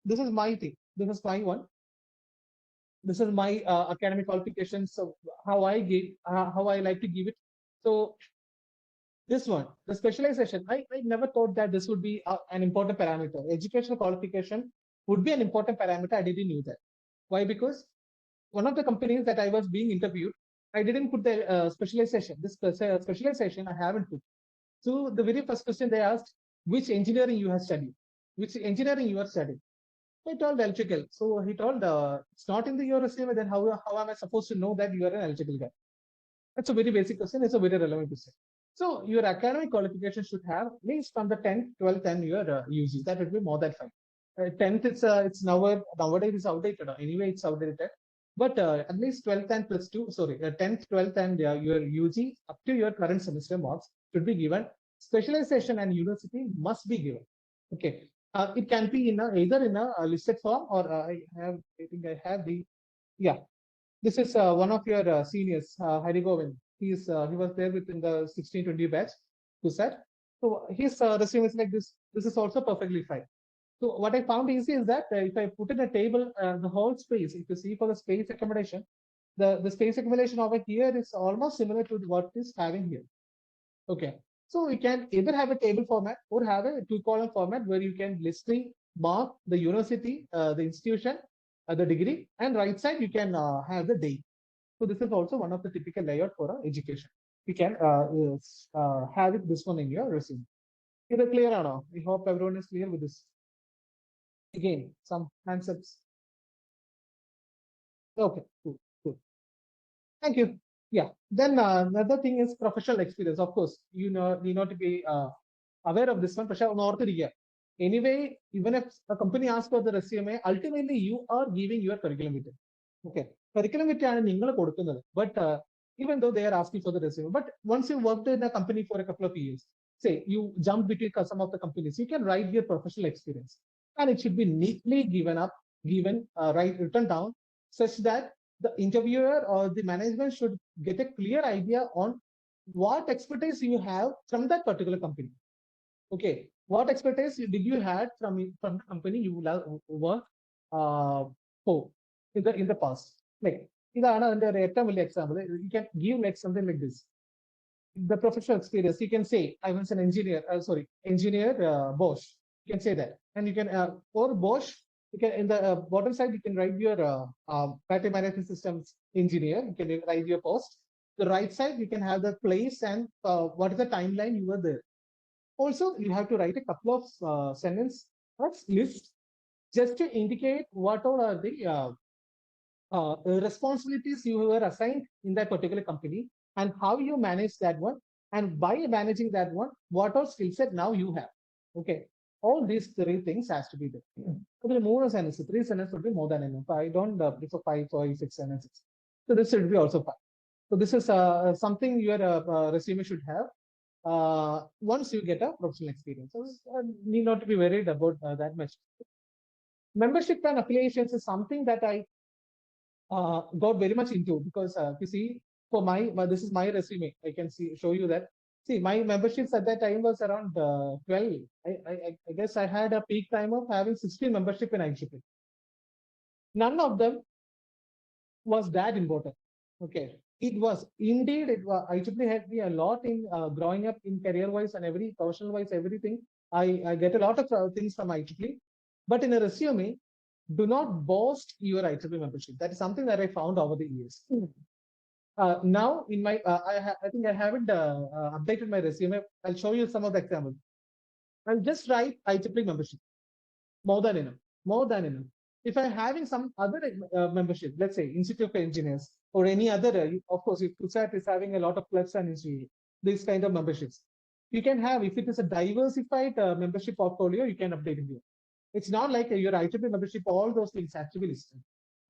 this is my thing. This is my one. This is my academic qualifications. So how I like to give it. So this one, the specialization, I never thought that this would be an important parameter. Educational qualification would be an important parameter. I didn't know that. Why? Because one of the companies that I was being interviewed, I didn't put the specialization. This specialization I haven't put. So the very first question they asked, which engineering you have studied? Which engineering you are studying? I told electrical. So he told, it's not in your resume, then how am I supposed to know that you are an electrical guy? That's a very basic question. It's a very relevant question. So your academic qualification should have at least from the 10th, 12th, and your UGs. That would be more than fine. 10th, it's nowadays it's outdated. Anyway, it's outdated. But at least 12th and plus 2, sorry, 10th, 12th, and your UG up to your current semester marks should be given. Specialization and university must be given. Okay. It can be in either in a listed form or I think I have the, yeah. This is one of your seniors, 𝐈𝐄𝐿. He was there within the 1620 batch, who said. So his resume is like this. This is also perfectly fine. So what I found easy is that if I put in a table, the whole space, if you see for the space accommodation, the space accumulation over here is almost similar to what is having here. Okay. So you can either have a table format or have a two-column format where you can list the mark, the university, the institution, the degree, and right side you can have the date. So this is also one of the typical layout for education. You can have it this one in your resume. Is it clear or not? I hope everyone is clear with this. Again, some concepts. Okay, cool. Thank you. Yeah. Then another thing is professional experience. Of course, you know to be aware of this one. Anyway, even if a company asks for the resume, ultimately you are giving your curriculum vitae. Okay, curriculum vitae, but even though they are asking for the resume, but once you worked in a company for a couple of years, say you jump between some of the companies, you can write your professional experience, and it should be neatly written down, such that the interviewer or the management should get a clear idea on what expertise you have from that particular company. Okay, what expertise did you had from the company you work for in the past? Like, example. You can give like something like this. The professional experience, you can say, I was an engineer, engineer Bosch. You can say that. And you can, for Bosch, you can, in the bottom side, you can write your battery management systems engineer. You can write your post. The right side, you can have the place and what is the timeline you were there. Also, you have to write a couple of sentence list just to indicate what all are the responsibilities you were assigned in that particular company and how you manage that one. And by managing that one, what all skill set now you have. Okay. All these three things has to be there. Okay, more sentences, 3 sentences would be more than enough. I don't prefer 5 or 6 sentences. So this should be also 5. So this is something your resume should have once you get a professional experience. So need not to be worried about that much. Membership and affiliations is something that I got very much into, because you see, for this is my resume. I can show you that. See, my memberships at that time was around 12. I guess I had a peak time of having 16 membership in IEEE. None of them was that important. Okay, it was indeed. IEEE helped me a lot in growing up in career-wise and every professional-wise, everything. I get a lot of things from IEEE, but in a resume, do not boast your IEEE membership. That is something that I found over the years. Now, in my, I think I haven't updated my resume. I'll show you some of the examples. I'll just write IEEE membership. More than enough. More than enough. If I'm having some other membership, let's say Institute of Engineers or any other, of course, if CUSAT is having a lot of clubs and these kind of memberships, you can have, if it is a diversified membership portfolio, you can update it here. It's not like your IEEE membership, all those things have to be listed.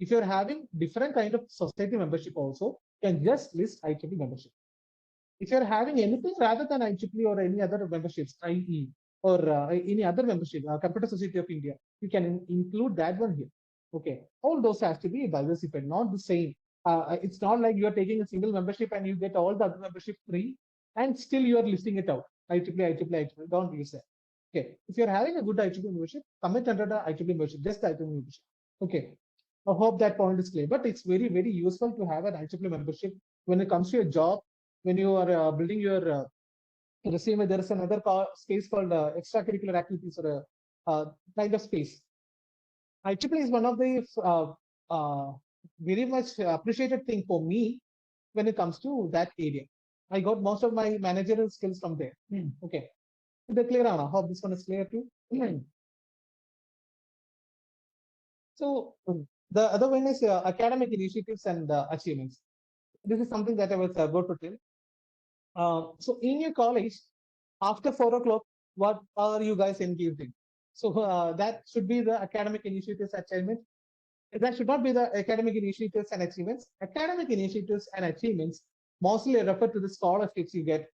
If you're having different kind of society membership also, you can just list IEEE membership. If you're having anything rather than IEEE or any other memberships, IE or any other membership, Computer Society of India, you can include that one here. Okay, all those have to be diversified, not the same. It's not like you're taking a single membership and you get all the other membership free and still you are listing it out. IEEE. Don't use that. Okay, if you're having a good IEEE membership, commit under the IEEE membership, just the IEEE membership. Okay, I hope that point is clear. But it's very, very useful to have an IEEE membership when it comes to your job, when you are building your resume. There is another space called extracurricular activities, or a kind of space. IEEE is one of the very much appreciated thing for me when it comes to that area. I got most of my managerial skills from there. Okay. The clear, Anna. Hope this one is clear too. So the other one is academic initiatives and achievements. This is something that I was about to tell. So in your college, after 4 o'clock, what are you guys engaged in? So that should be the academic initiatives achievements. That should not be the academic initiatives and achievements. Academic initiatives and achievements mostly refer to the scholarships you get,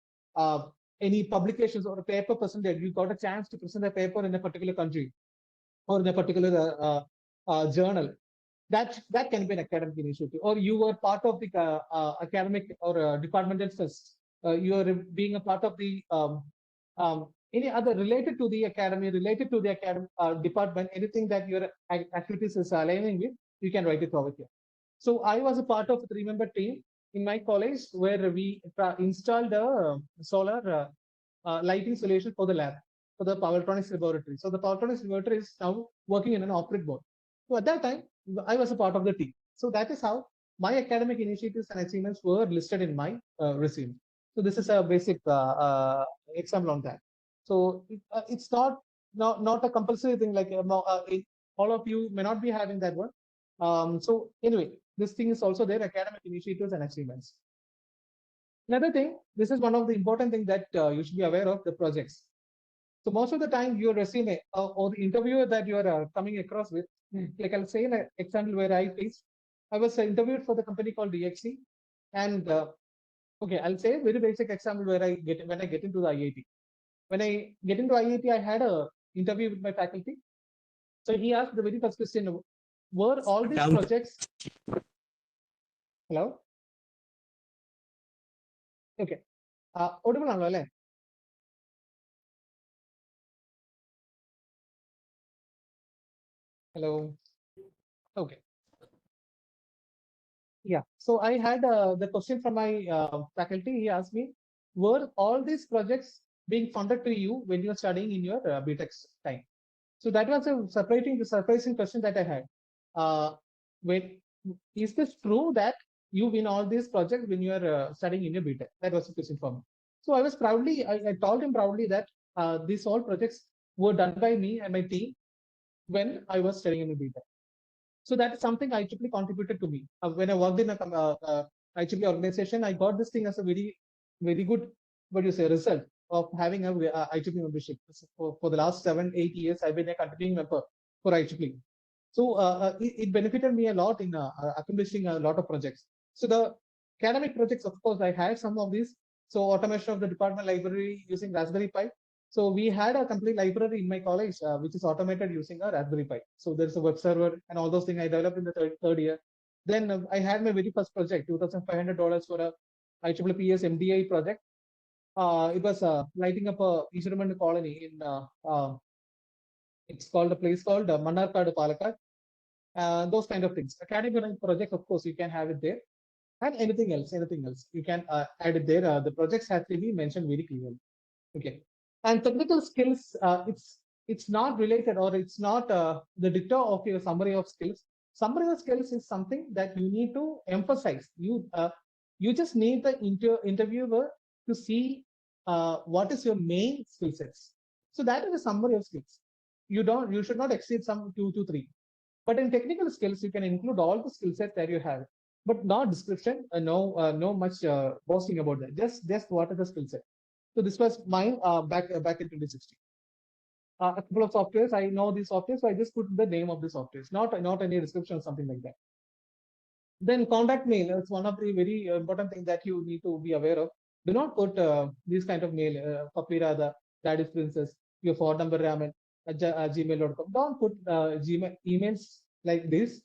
any publications or a paper presented. You got a chance to present a paper in a particular country or in a particular journal. That can be an academic initiative, or you were part of the academic or departmental fest. You are being a part of the any other related to the academy, related to the academy department, anything that your activities is aligning with, you can write it over here. So I was a part of a 3-member team in my college where we installed a solar lighting solution for the lab, for the power electronics laboratory. So the power electronics laboratory is now working in an operate board. So at that time, I was a part of the team. So that is how my academic initiatives and achievements were listed in my resume. So this is a basic example on that. So it's not a compulsory thing, like all of you may not be having that one. So anyway, this thing is also there, academic initiatives and achievements. Another thing, this is one of the important things that you should be aware of, the projects. So most of the time, your resume or the interviewer that you are coming across with, like I'll say an example where I faced, I was interviewed for the company called DXC, and okay, I'll say a very basic example where when I get into the IIT. When I get into IIT, I had a interview with my faculty. So he asked the very first question: were all these projects? Hello. Okay. Audible ആണല്ലോ. Hello. Okay. Yeah. So I had the question from my faculty. He asked me, were all these projects being funded to you when you were studying in your BTech time? So that was a surprising question that I had. When is this true that you win all these projects when you are studying in your BTech? That was a question for me. So I was proudly, I told him proudly that these all projects were done by me and my team when I was studying in the BTech. So that is something IEEE contributed to me. When I worked in a IEEE organization, I got this thing as a very, very good, what do you say, result of having a IEEE membership. For the last 7-8 years, I've been a continuing member for IEEE. So it benefited me a lot in accomplishing a lot of projects. So the academic projects, of course, I had some of these. So automation of the department library using Raspberry Pi. So we had a complete library in my college, which is automated using a Raspberry Pi. So there's a web server and all those things I developed in the third year. Then I had my very first project, $2,500 for a IEEE MDI project. It was lighting up a fisherman colony in, it's called a place called Mannarkadu, Palakkad. Those kind of things. Academic projects, of course, you can have it there. And anything else, you can add it there. The projects have to be mentioned very clearly. Okay. And technical skills, it's not related, or it's not the dicta of your summary of skills. Summary of skills is something that you need to emphasize. You just need the interviewer to see what is your main skill sets. So that is a summary of skills. You should not exceed some 2 to 3. But in technical skills, you can include all the skill sets that you have, but not description. No much boasting about that. Just what are the skill set. So this was mine back in 2016. A couple of softwares, I know these softwares, so I just put the name of the softwares, not any description or something like that. Then contact mail is one of the very important things that you need to be aware of. Do not put these kind of mail, Papira, the daddy's princess, your phone number, ramen, gmail.com. Don't put emails like this.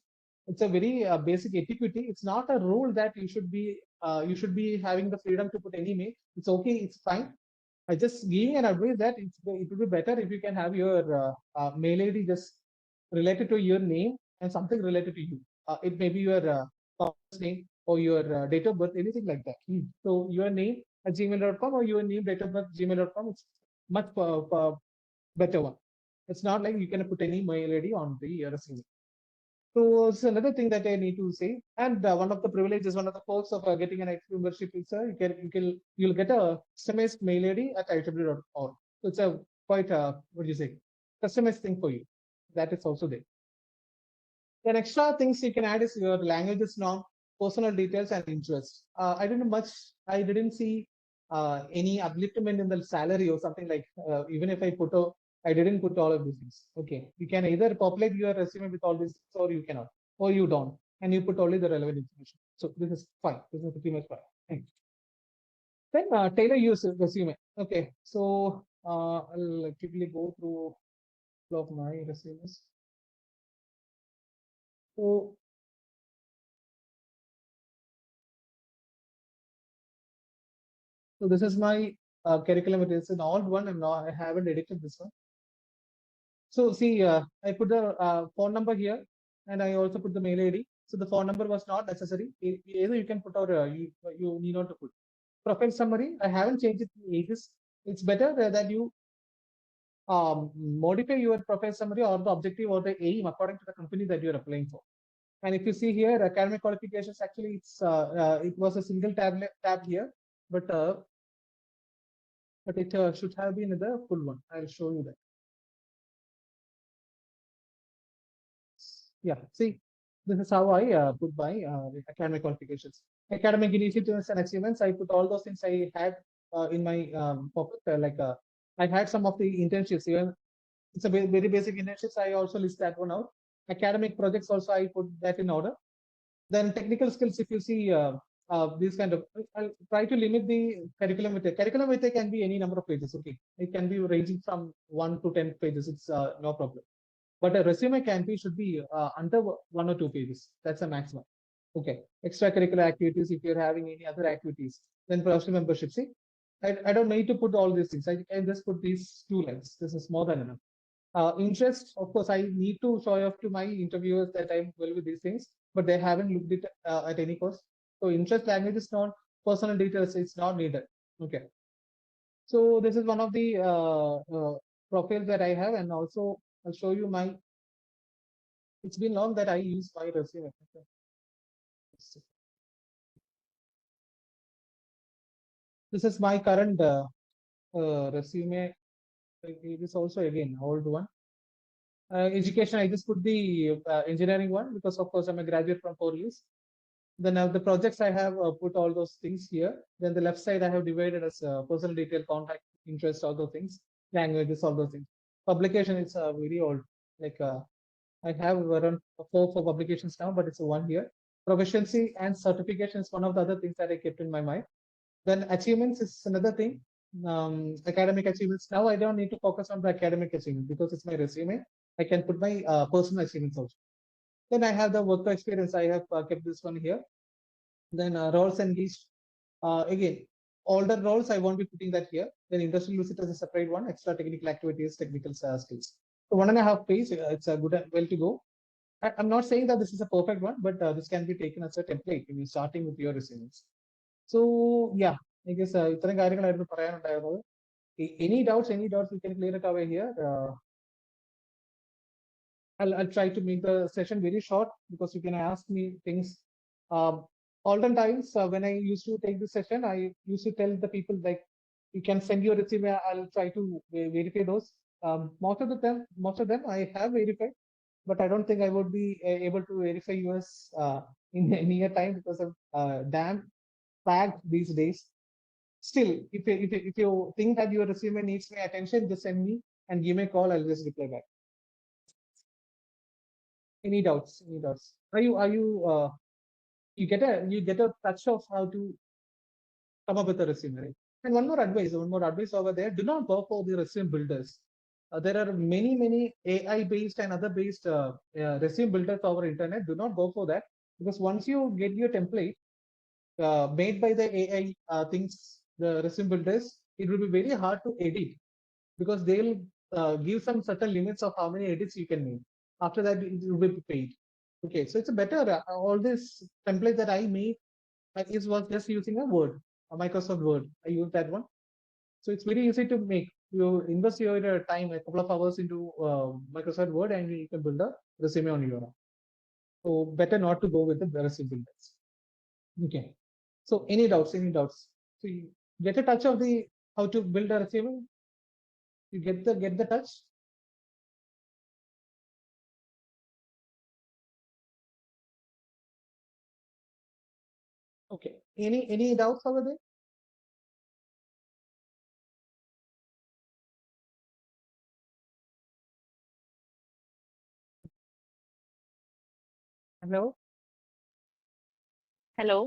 It's a very basic etiquette. It's not a rule that you should be having the freedom to put any mail. It's okay, it's fine. I just giving an advice that it would be better if you can have your mail ID just related to your name and something related to you. It may be your father's name or your date of birth, anything like that. So your name at gmail.com or your name, date of birth, gmail.com. It's much better one. It's not like you can put any mail ID on the resume. So it's another thing that I need to say. And one of the privileges, one of the perks of getting an IEEE membership is you'll get a customized mail ID at IEEE.org. So it's a quite what do you say, customized thing for you. That is also there. Then extra things you can add is your languages norm, personal details, and interests. I didn't see any upliftment in the salary or something like. Even if I didn't put all of these things. Okay, you can either populate your resume with all this, or you cannot, or you don't, and you put only the relevant information. So this is fine. This is pretty much fine. Thanks. Then tailor your resume. Okay, so I'll quickly go through all of my resumes. So this is my curriculum. It is an old one, and now I haven't edited this one. So see, I put the phone number here, and I also put the mail ID. So the phone number was not necessary. Either you can put or you need not to put. Profile summary, I haven't changed it to ages. It's better that you modify your profile summary or the objective or the aim according to the company that you're applying for. And if you see here, academic qualifications, actually it was a single tab here, but it should have been the full one. I'll show you that. Yeah, see, this is how I put my academic qualifications. Academic initiatives and achievements, I put all those things I had in my pocket. I had some of the internships. Even it's a very basic internships. I also list that one out. Academic projects also I put that in order. Then technical skills, if you see these kind of, I'll try to limit the curriculum with curriculum with can be any number of pages. Okay, it can be ranging from 1 to 10 pages. It's no problem. But a resume should be under 1 or 2 pages. That's a maximum. Okay. Extracurricular activities, if you're having any other activities, then professional membership. See, I don't need to put all these things. I can just put these 2 lines. This is more than enough. Interest, of course, I need to show off to my interviewers that I'm well with these things, but they haven't looked it at any cost. So interest, language is not, personal details, it's not needed. Okay. So this is one of the profiles that I have, and also I'll show you my. It's been long that I use my resume. This is my current resume. It is also again old one. Education, I just put the engineering one because of course I'm a graduate from 4 years. Then the projects I have put all those things here. Then the left side I have divided as personal detail, contact, interest, all those things, languages, all those things. Publication is very old. I have around 4 publications now, but it's a 1 year. Proficiency and certification is one of the other things that I kept in my mind. Then achievements is another thing. Academic achievements. Now I don't need to focus on the academic achievement because it's my resume. I can put my personal achievements also. Then I have the work experience. I have kept this one here. Then roles engaged. Again, older roles, I won't be putting that here. Then industrial visit as a separate one. Extra technical activities, technical skills. So 1.5 page, it's a good, well to go. I'm not saying that this is a perfect one, but this can be taken as a template when you're starting with your resumes. So yeah, I guess any doubts we can clear it away here. I'll try to make the session very short because you can ask me things. Olden times when I used to take this session, I used to tell the people like, you can send your resume. I'll try to verify those. Most of them I have verified, but I don't think I would be able to verify yours in a near time because of damn packed these days. Still, if you think that your resume needs my attention, just send me and give me a call. I'll just reply back. Any doubts? Any doubts? Are you you get a touch of how to come up with a resume, right? And one more advice over there: do not go for the resume builders. There are many AI based and other based resume builders over internet. Do not go for that because once you get your template made by the AI things, the resume builders, it will be very hard to edit because they'll give some certain limits of how many edits you can make. After that, it will be paid. Okay, so it's a better all this template that I made was just using a Word, a Microsoft Word. I use that one, so it's very easy to make. You invest your time, a couple of hours into Microsoft Word, and you can build a resume on your own. So better not to go with the resume builders. Okay. So any doubts? Any doubts? So you get a touch of the how to build a resume. You get the touch. Okay. Any doubts over there? Hello. Hello.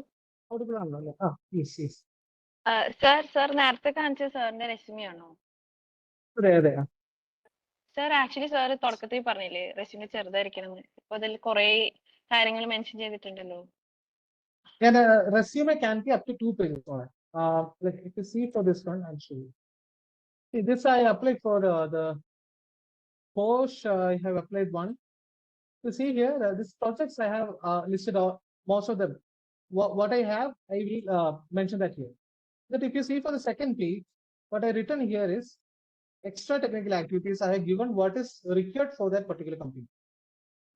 Audible ആണല്ലോ? Yes, yes. Sir, നേരത്തെ കാണിച്ച സാറിന്റെ resume ആണോ? അതെ. Sir, actually sir തുടക്കത്തിൽ പറഞ്ഞില്ലേ resume ചെറുതായിരിക്കണം എന്ന്. അപ്പോൾ അതിൽ കുറേ കാര്യങ്ങൾ മെൻഷൻ ചെയ്തിട്ടുണ്ടല്ലോ. And a resume can be up to 2 pages on it. Like if you see for this one, I'll show you. See, this I applied for the Porsche. I have applied one. You see here, these projects I have listed out most of them. What I have, I will mention that here. That if you see for the second page, what I written here is extra technical activities. I have given what is required for that particular company.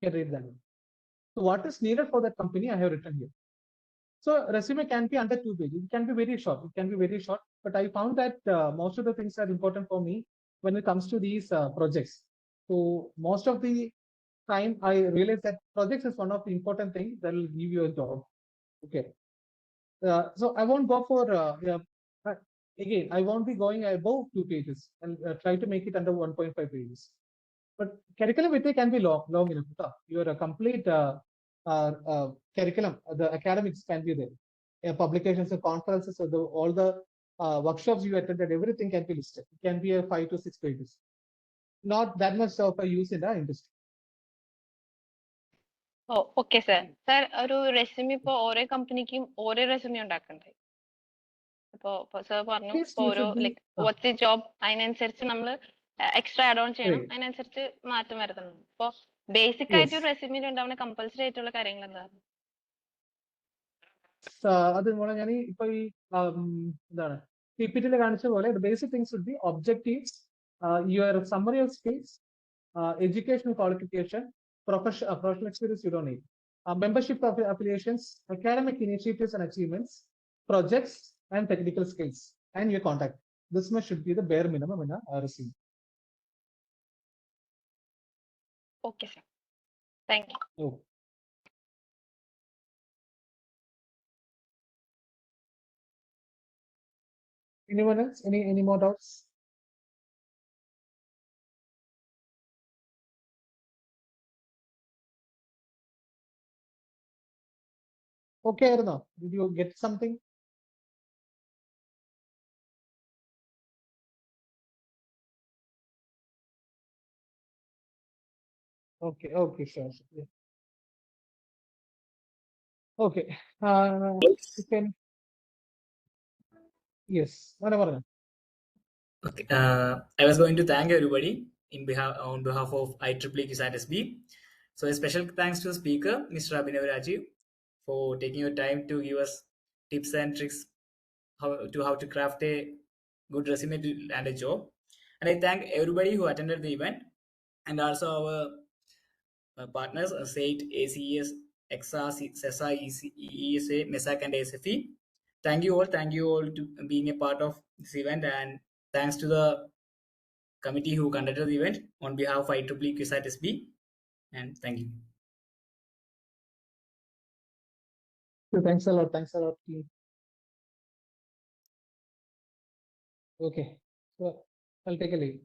You can read that one. So what is needed for that company, I have written here. So resume can be under 2 pages. It can be very short. It can be very short. But I found that most of the things are important for me when it comes to these projects. So most of the time, I realize that projects is one of the important things that will give you a job. Okay. So I won't go for again. I won't be going above 2 pages and try to make it under 1.5 pages. But curriculum vitae can be long enough. Your complete curriculum, the academics can be there. Publications and conferences, so all the workshops you attended, everything can be listed. It can be a 5 to 6 pages. Not that much of a use in the industry. Oh, okay sir. Sir, ഒരു resume ഇപ്പോൾ ഓരോ കമ്പനിക്കും ഓരോ resume ഉണ്ടാക്കണ്ടേ? അപ്പോൾ sir പറഞ്ഞു ഓരോ like watts the job അതിനനുസരിച്ച് നമ്മൾ എക്സ്ട്രാ ആഡ് ഓൺ ചെയ്യണം, അതിനനുസരിച്ച് മാറ്റം വരുത്തണം. അപ്പോൾ ബേസിക് ആയിട്ട് ഒരു റെസ്യൂമിൽ ഉണ്ടാവുന്ന കമ്പൽസറി ആയിട്ടുള്ള കാര്യങ്ങൾ എന്താണ്? അത് ഞാൻ ഇപ്പൊ ഈ എന്താണ് PPT കാണിച്ച പോലെ basic things would be objectives, your summary of skills, educational qualification, professional experience you don't need, membership affiliations, academic initiatives and achievements, projects and technical skills, and your contact. This much should be the bare minimum in a resume. Okay sir, thank you. Oh. Anyone else? Any more doubts? Okay, Arna, did you get something? Okay, sure. Yeah. Okay, you can. Yes, whatever. Okay, I was going to thank everybody on behalf of IEEE 𝐶SAT-SB. So a special thanks to the speaker, Mr. 𝐈𝐄𝐿, for taking your time to give us tips and tricks how to craft a good resume to land a job. And I thank everybody who attended the event, and also our partners, SAIT, ACES, EXA, CESA, ESA, MESAC, and ASFE. Thank you all to being a part of this event, and thanks to the committee who conducted the event on behalf of IEEE 𝐶SAT-SB, and thank you. Thanks a lot. Team. Okay, so I'll take a leave.